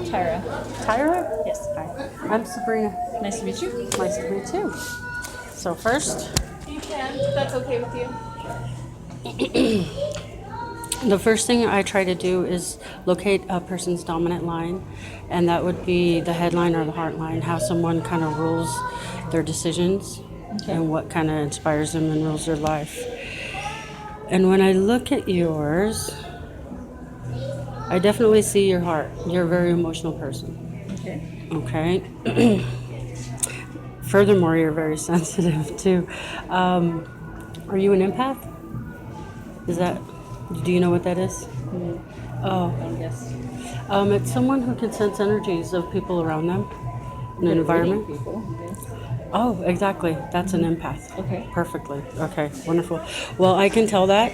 Tyra. Tyra? Yes. Hi. I'm Sabrina. Nice to meet you. Nice to meet you. So first, You can, if that's okay with you. the first thing I try to do is locate a person's dominant line, and that would be the headline or the heart line, how someone kind of rules their decisions and what kind of inspires them and rules their life. And when I look at yours, I definitely see your heart. You're a very emotional person. Okay. Okay. Furthermore, you're very sensitive too. Are you an empath? Is that? Do you know what that is? Oh, Yes. it's someone who can sense energies of people around them in an environment. People. Yes. Oh, exactly. That's an empath. Okay. Perfectly. Okay, wonderful. Well, I can tell that.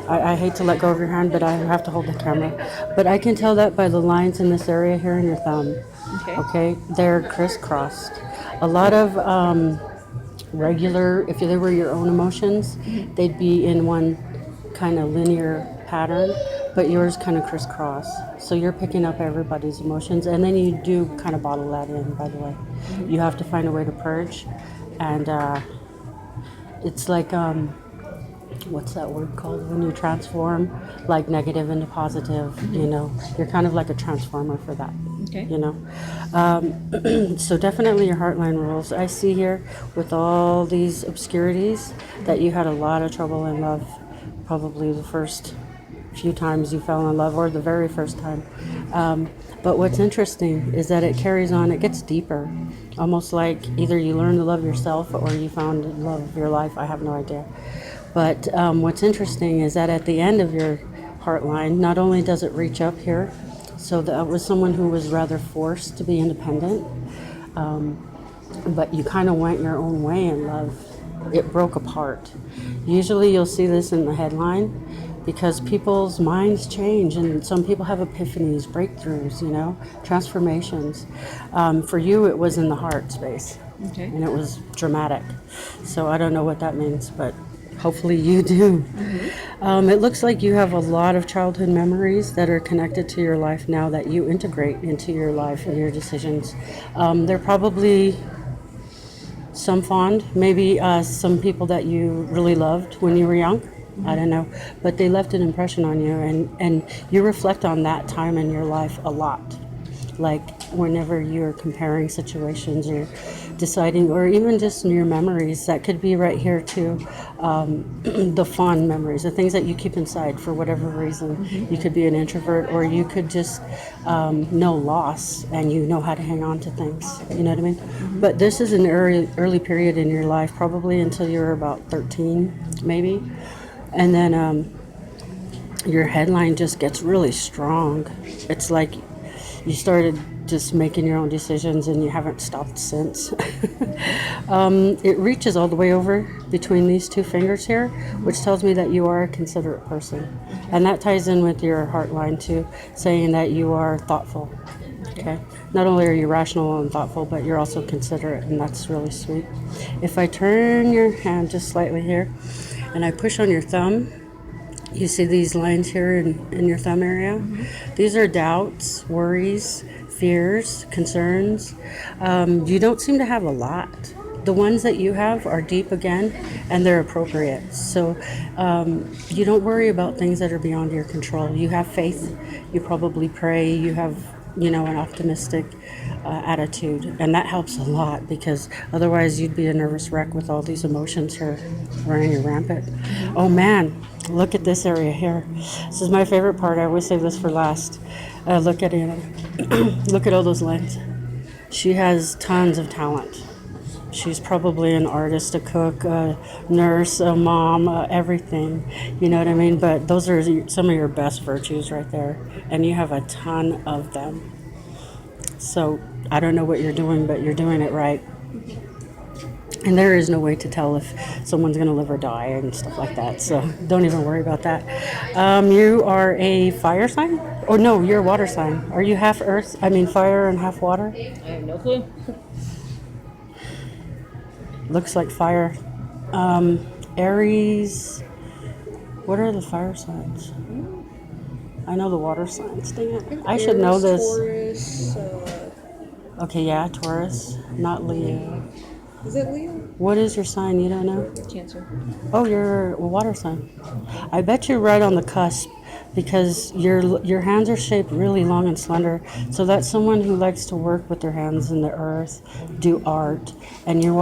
I hate to let go of your hand, but I have to hold the camera. But I can tell that by the lines in this area here in your thumb. Okay. Okay, they're crisscrossed. A lot of regular, if they were your own emotions, they'd be in one kind of linear pattern, but yours kind of crisscross. So you're picking up everybody's emotions, and then you do kind of bottle that in, by the way. You have to find a way to purge, and it's like, what's that word called when you transform like negative into positive, you know? You're kind of like a transformer for that. Okay. You know, so definitely your heartline rules. I see here with all these obscurities that you had a lot of trouble in love, probably the first few times you fell in love, or the very first time. But what's interesting is that it carries on, it gets deeper, almost like either you learn to love yourself or you found the love of your life. I have no idea. But what's interesting is that at the end of your heart line, not only does it reach up here, so that was someone who was rather forced to be independent, but you kind of went your own way in love. It broke apart. Usually you'll see this in the headline because people's minds change, and some people have epiphanies, breakthroughs, you know, transformations. For you, it was in the heart space, and it was dramatic. So I don't know what that means, but hopefully you do. It looks like you have a lot of childhood memories that are connected to your life now that you integrate into your life and your decisions. They're probably some fond, maybe some people that you really loved when you were young. I don't know, but they left an impression on you, and you reflect on that time in your life a lot. Like whenever you're comparing situations or deciding, or even just in your memories, that could be right here too. The fond memories, the things that you keep inside for whatever reason. You could be an introvert, or you could just know loss and you know how to hang on to things. You know what I mean? But this is an early period in your life, probably until you're about 13, maybe. And then your headline just gets really strong. It's like you started just making your own decisions and you haven't stopped since. It reaches all the way over between these two fingers here, which tells me that you are a considerate person. And that ties in with your heart line too, saying that you are thoughtful. Okay. Not only are you rational and thoughtful, but you're also considerate, and that's really sweet. If I turn your hand just slightly here and I push on your thumb, you see these lines here in your thumb area? These are doubts, worries, fears, concerns. You don't seem to have a lot. The ones that you have are deep again, and they're appropriate. So you don't worry about things that are beyond your control. You have faith. You probably pray. You have, you know, an optimistic attitude, and that helps a lot, because otherwise you'd be a nervous wreck with all these emotions here running rampant. Oh man, look at this area here. This is my favorite part. I always save this for last. Look at it. Look at all those lines. She has tons of talent. She's probably an artist, a cook, a nurse, a mom, everything. You know what I mean? But those are some of your best virtues right there, and you have a ton of them. So I don't know what you're doing, but you're doing it right. And there is no way to tell if someone's going to live or die and stuff like that. So don't even worry about that. You are a fire sign? Or no, you're a water sign. Are you half earth? I mean fire and half water? I have no clue. Looks like fire. Aries. What are the fire signs? I know the water signs. Dang it. I should know this. Taurus, Taurus. Okay, yeah, Taurus, not Leo. Is it Leo? What is your sign? You don't know? Cancer. Oh, you're a water sign. I bet you're right on the cusp because your hands are shaped really long and slender. So that's someone who likes to work with their hands in the earth, do art, and you're